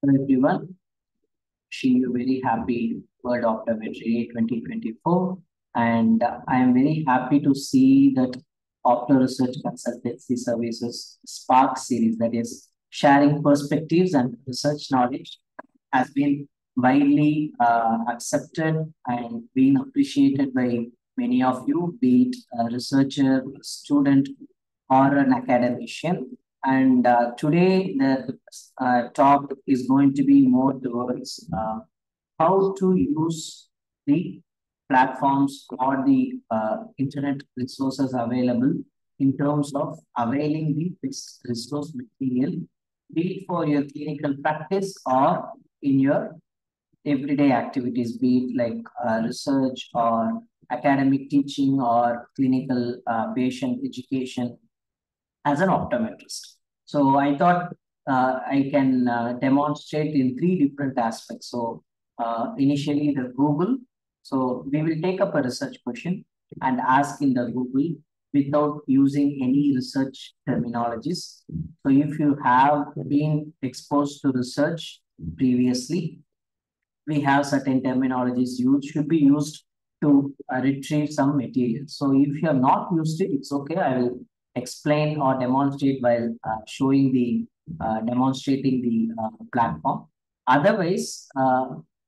Hello everyone, wishing you very happy World Optometry 2024. And I am very happy to see that Opto Research Consultancy Services Spark series, that is sharing perspectives and research knowledge, has been widely accepted and being appreciated by many of you, be it a researcher, student, or an academician. And today, the talk is going to be more towards how to use the platforms or the internet resources available in terms of availing the resource material, be it for your clinical practice or in your everyday activities, be it like research or academic teaching or clinical patient education as an optometrist. So I thought I can demonstrate in three different aspects. So initially the Google. So we will take up a research question and ask in the Google without using any research terminologies. So if you have been exposed to research previously, we have certain terminologies used should be used to retrieve some material. So if you have not used it, it's okay. I will explain or demonstrate while showing the demonstrating the platform. Otherwise,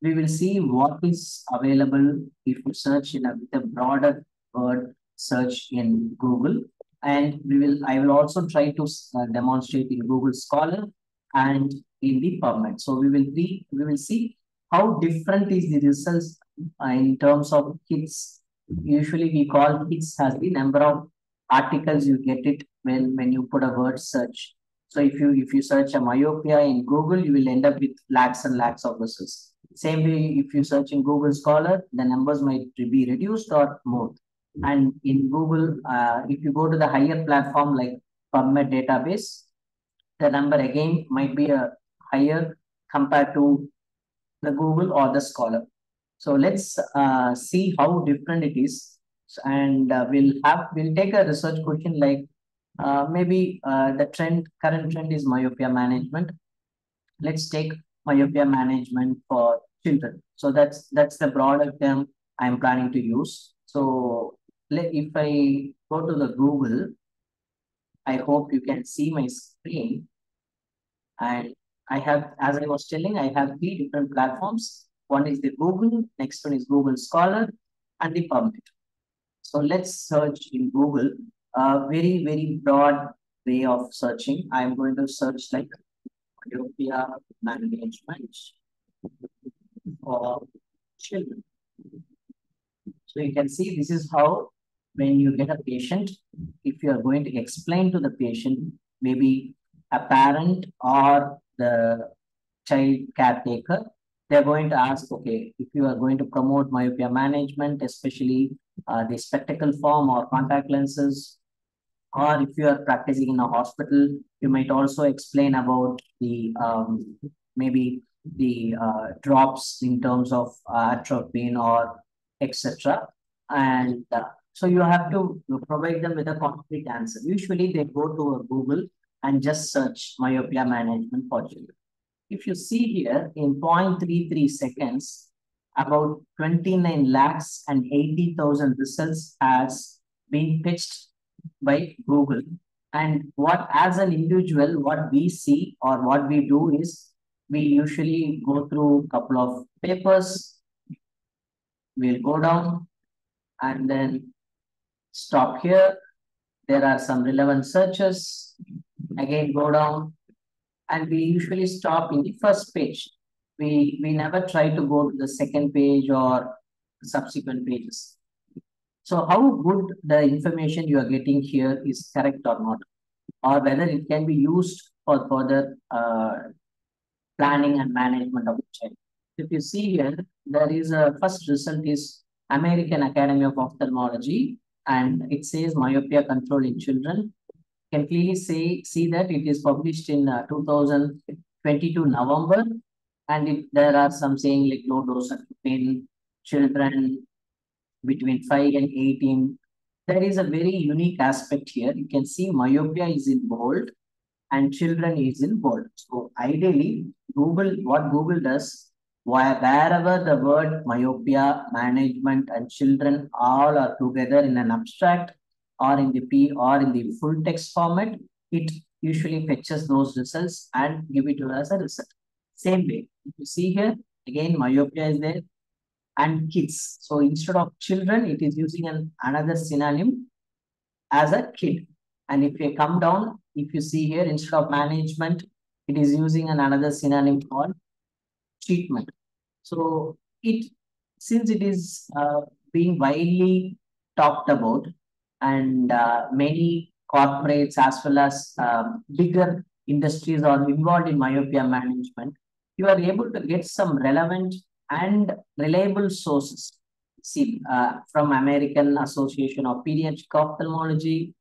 we will see what is available if you search in with a broader word search in Google, and I will also try to demonstrate in Google Scholar and in the PubMed. So we will see how different is the results in terms of hits. Usually we call hits as the number of articles you get it when you put a word search. So if you search a myopia in Google, you will end up with lakhs and lakhs of results. Same way, if you search in Google Scholar, the numbers might be reduced or more. And in Google, if you go to the higher platform like PubMed database, the number again might be a higher compared to the Google or the Scholar. So let's see how different it is, and we'll take a research question like maybe the current trend is myopia management. Let's take myopia management for children. So that's the broader term I'm planning to use. So if I go to the Google, I hope you can see my screen. And I have, as I was telling, I have three different platforms. One is the Google, next one is Google Scholar, and the PubMed. So let's search in Google. Very, very broad way of searching. I'm going to search like myopia management for children. So you can see this is how when you get a patient, if you are going to explain to the patient, maybe a parent or the child caretaker, they're going to ask, okay, if you are going to promote myopia management, especially the spectacle form or contact lenses, or if you are practicing in a hospital, you might also explain about the maybe the drops in terms of atropine or etc. And so you have to provide them with a concrete answer. Usually they go to a Google and just search myopia management for children. If you see here in 0.33 seconds, about 29 lakhs and 80,000 results has been pitched by Google. And what, as an individual, what we see or what we do is we usually go through a couple of papers, we'll go down and then stop here. There are some relevant searches, again go down, and we usually stop in the first page. We never try to go to the second page or subsequent pages. So how good the information you are getting here is correct or not, or whether it can be used for further planning and management of the child. If you see here, there is a first result is American Academy of Ophthalmology, and it says myopia control in children. You can clearly see that it is published in 2022 November, and there are some saying like low dose in children between 5 and 18. There is a very unique aspect here. You can see myopia is in bold and children is in bold. So ideally, what Google does, wherever the word myopia, management, and children all are together in an abstract or in the or in the full text format, it usually fetches those results and give it to us as a result. Same way, if you see here, again, myopia is there and kids. So instead of children, it is using another synonym as a kid. And if you come down, if you see here, instead of management, it is using another synonym called treatment. So since it is being widely talked about, and many corporates as well as bigger industries are involved in myopia management, you are able to get some relevant and reliable sources. See, from American Association of Pediatric Ophthalmology,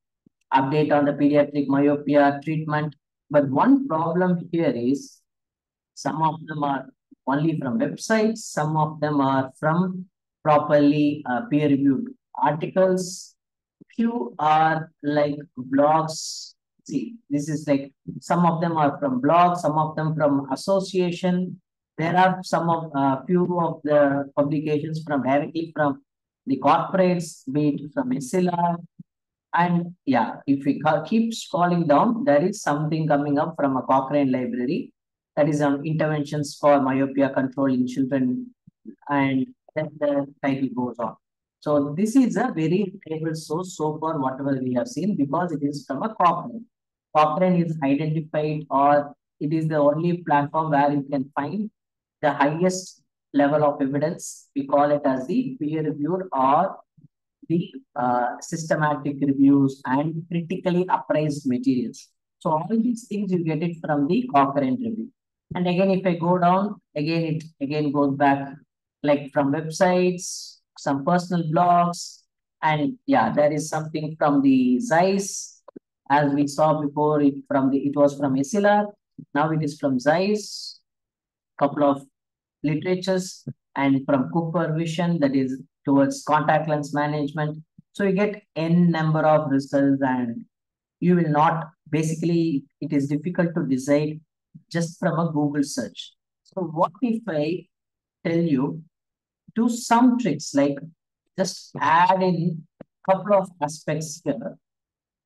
update on the pediatric myopia treatment. But one problem here is some of them are only from websites, some of them are from properly peer-reviewed articles. Few are like blogs. See, this is like some of them are from blogs, some of them from association. There are some of few of the publications from directly from the corporates, be it from SLR. And yeah, if we keep scrolling down, there is something coming up from a Cochrane library that is on interventions for myopia control in children, and then the title goes on. So this is a very reliable source so far, whatever we have seen, because it is from a Cochrane. Cochrane is identified, or it is the only platform where you can find the highest level of evidence. We call it as the peer-reviewed or the systematic reviews and critically appraised materials. So all these things you get it from the Cochrane review. And again, if I go down, again, it again goes back like from websites, some personal blogs, and yeah, there is something from the Zeiss, as we saw before. It was from SLR, now it is from Zeiss. Couple of literatures, and from Cooper Vision, that is towards contact lens management. So you get n number of results, and you will not, basically it is difficult to decide just from a Google search. So what if I tell you, do some tricks like just add in a couple of aspects here.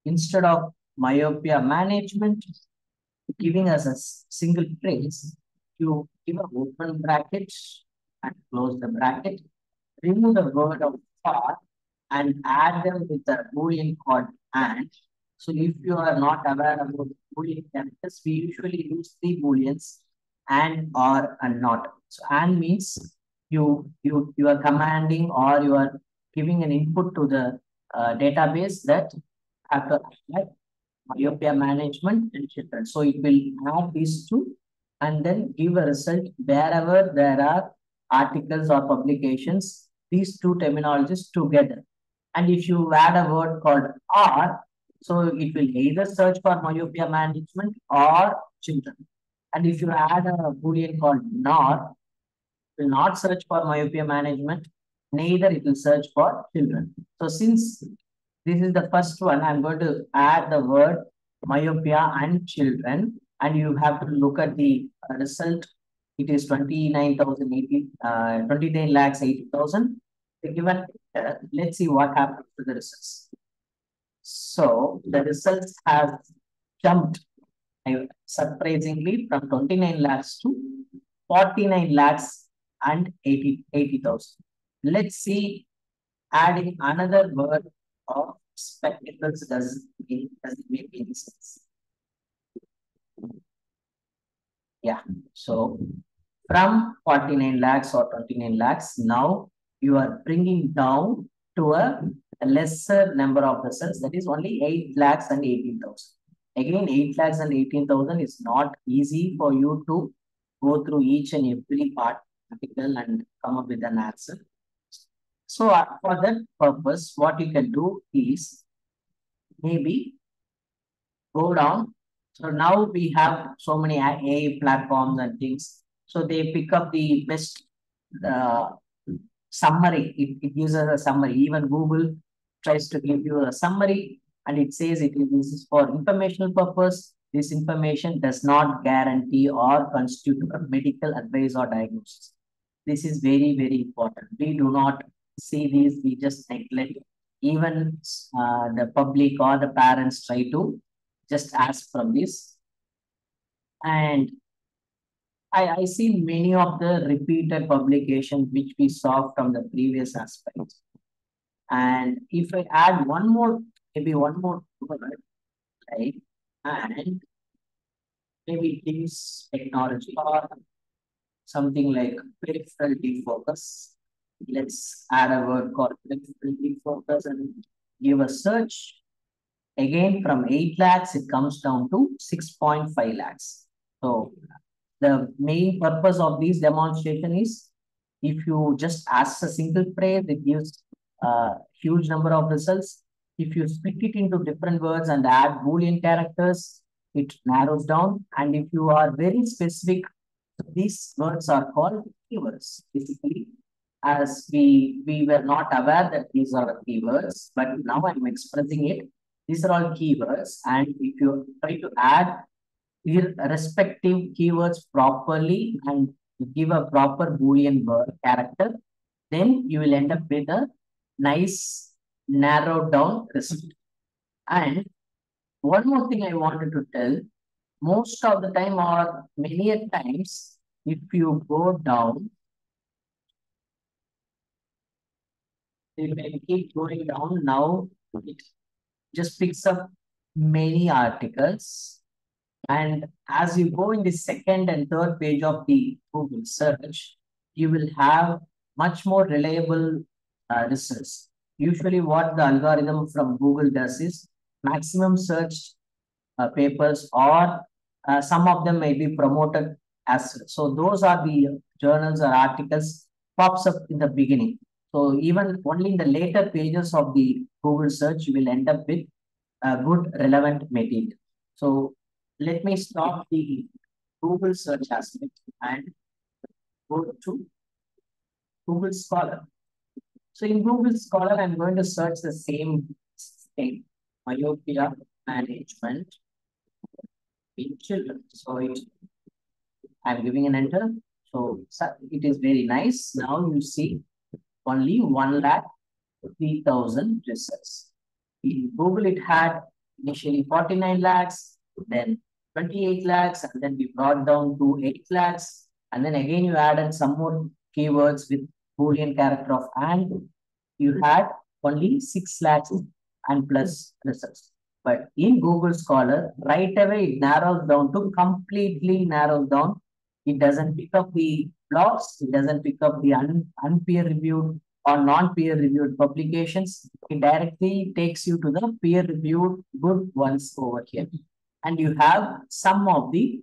Instead of myopia management giving us a single phrase, you give an open bracket and close the bracket, remove the word of for and add them with a Boolean called and. So if you are not aware about Boolean characters, we usually use three Booleans, and, or, and not. So and means you are commanding, or you are giving an input to the database that after myopia management and children. So it will add these two and then give a result wherever there are articles or publications, these two terminologies together. And if you add a word called or, so it will either search for myopia management or children. And if you add a Boolean called nor, it will not search for myopia management, neither it will search for children. So since this is the first one, I'm going to add the word myopia and children, and you have to look at the result. It is 29 lakhs 80,000. Given, let's see what happens to the results. So the results have jumped surprisingly from 29 lakhs to 49 lakhs and 80,000. Let's see, adding another word of spectacles does it make any sense? Yeah. So from 49 lakhs or 29 lakhs, now you are bringing down to a lesser number of results, that is only 8 lakhs and 18,000. Again, 8 lakhs and 18,000 is not easy for you to go through each and every article and come up with an answer. So for that purpose, what you can do is maybe go down. So now we have so many AI platforms and things. So they pick up the best summary. It gives us a summary. Even Google tries to give you a summary, and it says this is for informational purpose. This information does not guarantee or constitute a medical advice or diagnosis. This is very, very important. We do not see these, we just neglect. Even the public or the parents try to just ask from this. And I see many of the repeated publications which we saw from the previous aspects. And if I add one more, maybe one more word, right? And maybe this technology or something like peripheral defocus. Let's add a word called peripheral defocus and give a search. Again, from 8 lakhs, it comes down to 6.5 lakhs. So the main purpose of this demonstration is if you just ask a single phrase, it gives a huge number of results. If you split it into different words and add Boolean characters, it narrows down. And if you are very specific, these words are called keywords. Basically, as we were not aware that these are keywords, but now I'm expressing it. These are all keywords. And if you try to add your respective keywords properly and give a proper Boolean word character, then you will end up with a nice narrowed down result. And one more thing I wanted to tell, most of the time or many a times, if you go down, if I keep going down, now it just picks up many articles. And as you go in the second and third page of the Google search, you will have much more reliable results. Usually what the algorithm from Google does is maximum search papers or some of them may be promoted as such. So those are the journals or articles pops up in the beginning. So even only in the later pages of the Google search, you will end up with good relevant material. So let me stop the Google search aspect and go to Google Scholar. So in Google Scholar, I'm going to search the same thing, myopia management in children. So I'm giving an enter. So it is very nice. Now you see only 1,03,000 results. In Google, it had initially 49 lakhs, then 28 lakhs, and then we brought down to 8 lakhs. And then again, you added some more keywords with Boolean character of and. You had only 6 lakhs and plus results. But in Google Scholar, right away, it narrows down to completely narrows down. It doesn't pick up the blogs. It doesn't pick up the unpeer-reviewed or non-peer-reviewed publications. It directly takes you to the peer-reviewed good ones over here. And you have some of the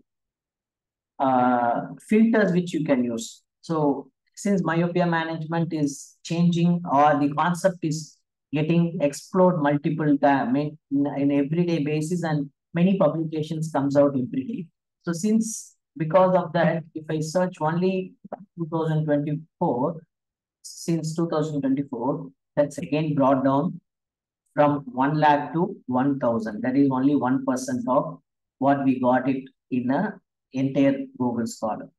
filters which you can use. So since myopia management is changing or the concept is getting explored multiple times in everyday basis and many publications comes out every day. So since because of that, if I search only 2024, since 2024, that's again brought down from 1 lakh to 1,000. That is only 1% of what we got it in a entire Google Scholar.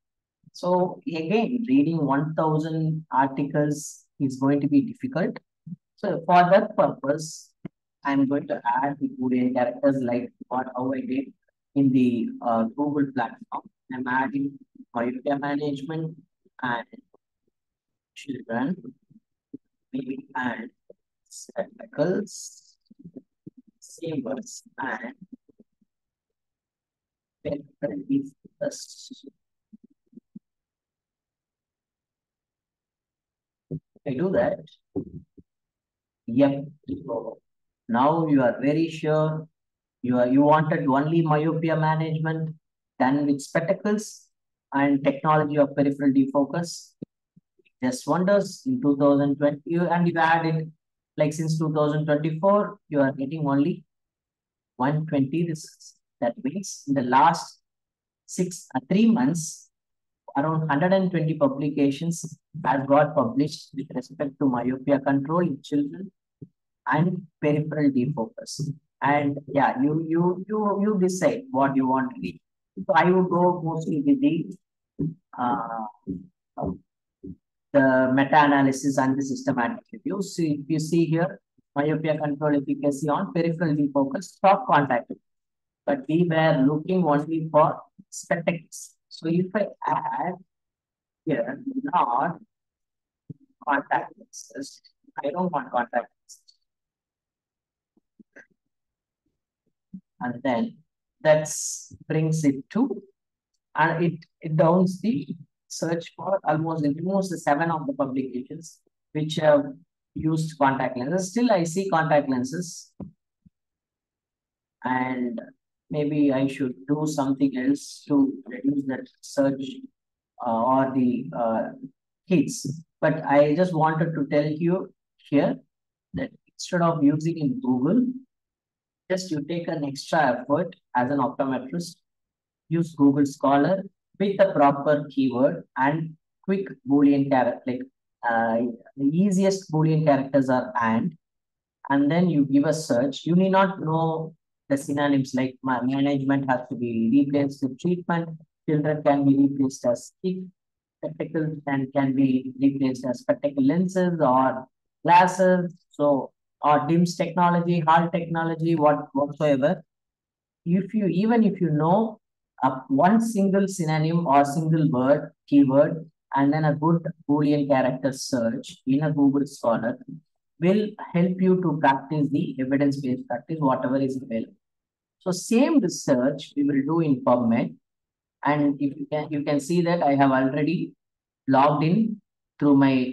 So again, reading 1,000 articles is going to be difficult. So for that purpose, I'm going to add the Boolean characters like how I did in the Google platform. I'm adding myopia management and children, maybe and spectacles, symbols, and I do that. Yep. So now you are very sure you wanted only myopia management done with spectacles and technology of peripheral defocus. Just wonders in 2020 and you added like since 2024 you are getting only 120 results. That means in the last 3 months around 120 publications have got published with respect to myopia control in children and peripheral defocus. And yeah, you decide what you want to read. So I would go mostly with uh, the meta-analysis and the systematic review. So if you see here, myopia control efficacy on peripheral focus, stop contact. But we were looking only for spectacles. So if I add here, not contact lenses, I don't want contact lenses. And then that brings it to, and it downs the search for almost the 7 of the publications which have used contact lenses. Still, I see contact lenses, and maybe I should do something else to reduce that search or the hits. But I just wanted to tell you here that instead of using in Google, just you take an extra effort as an optometrist, use Google Scholar with the proper keyword and quick Boolean character. Like the easiest Boolean characters are and then you give a search. You need not know the synonyms like management has to be replaced with treatment. Children can be replaced as sick. Spectacles can be replaced as spectacle lenses or glasses. So, or DIMS technology, HAL technology, whatsoever. If you know one single synonym or single word, keyword, and then a good Boolean character search in a Google Scholar will help you to practice the evidence-based practice, whatever is available. So same research we will do in PubMed. And if you can see that I have already logged in through my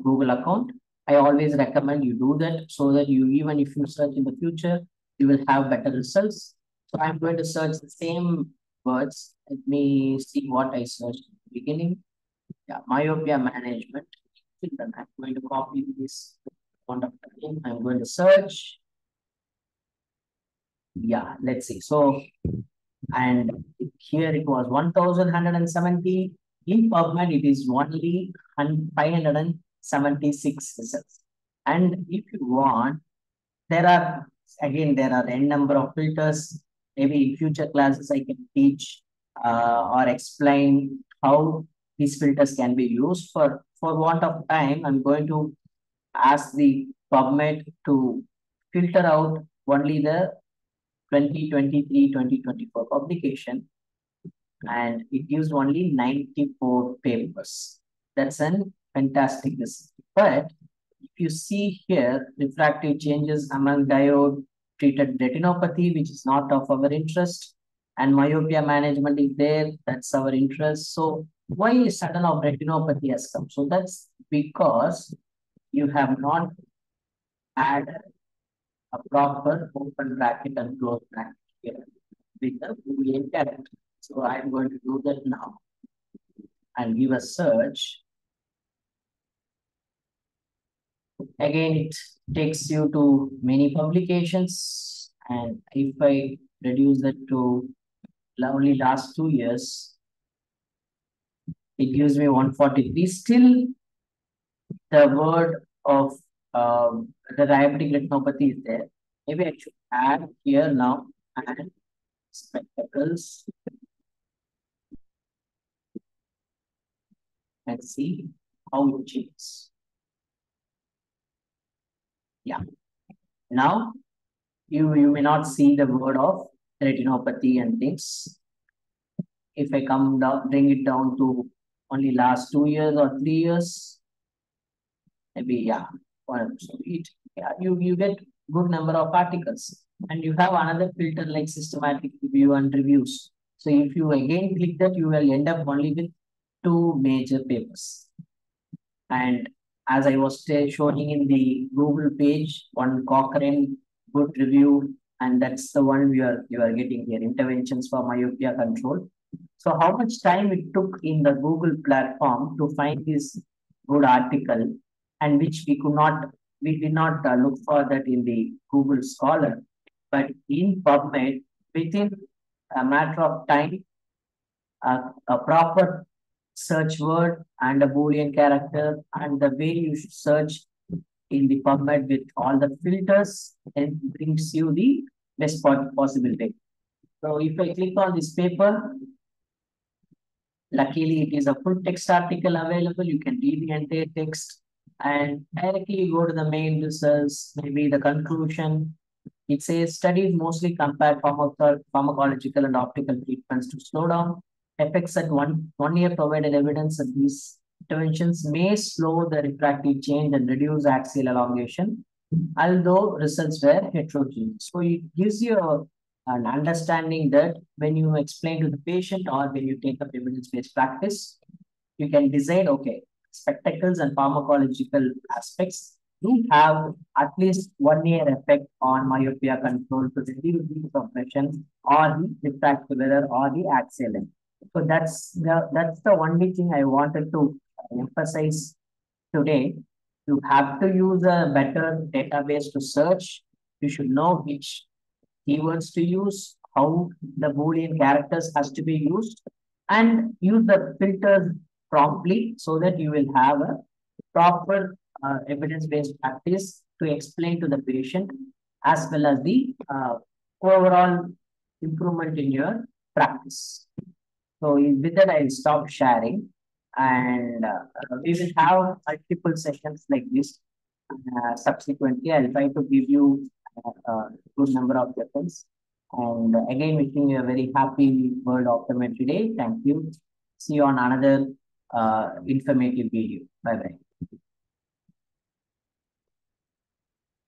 Google account. I always recommend you do that so that you, even if you search in the future, you will have better results. So I'm going to search the same words. Let me see what I searched in the beginning. Yeah, myopia management. Then I'm going to copy this font of time. I'm going to search. Yeah, let's see. So, and here it was 1,170. In PubMed, it is only 576 results. And if you want, there are, again, there are n number of filters. Maybe in future classes, I can teach or explain how these filters can be used. For want of time, I'm going to ask the PubMed to filter out only the 2023-2024 publication, and it used only 94 papers. That's an fantastic result. But if you see here, refractive changes among diode treated retinopathy, which is not of our interest, and myopia management is there, that's our interest. So why sudden of retinopathy has come? So that's because you have not added a proper open bracket and close bracket here with the Boolean character. So I'm going to do that now and give a search. Again, it takes you to many publications. And if I reduce that to only last 2 years, it gives me 143. Still, the word of the diabetic retinopathy is there. Maybe I should add here now and spectacles and see how it changes. Yeah. Now you may not see the word of retinopathy and things. If I come down, bring it down to only last 2 years or 3 years, maybe yeah. So you get good number of articles, and you have another filter like systematic review and reviews. So if you again click that, you will end up only with 2 major papers. And as I was showing in the Google page, one Cochrane good review, and that's the one you are getting here, interventions for myopia control. So how much time it took in the Google platform to find this good article, and which we did not look for that in the Google Scholar, but in PubMed, within a matter of time, a proper search word and a Boolean character, and the way you should search in the PubMed with all the filters, and brings you the best possible way. So if I click on this paper, luckily it is a full text article available. You can read the entire text and directly go to the main results, maybe the conclusion. It says studies mostly compare pharmacological and optical treatments to slow down effects at one year provided evidence that these interventions may slow the refractive change and reduce axial elongation, although results were heterogeneous. So it gives you an understanding that when you explain to the patient or when you take up evidence-based practice, you can decide, okay, spectacles and pharmacological aspects do have at least 1 year effect on myopia control to reduce the progression or the refractive error or the axial length. So that's the only thing I wanted to emphasize today. You have to use a better database to search. You should know which keywords to use, how the Boolean characters has to be used, and use the filters promptly so that you will have a proper evidence-based practice to explain to the patient as well as the overall improvement in your practice. So with that, I'll stop sharing, and we will have multiple sessions like this. Subsequently, I'll try to give you a good number of reference. And again, wishing you a very happy World Optometry Day. Thank you. See you on another informative video. Bye bye.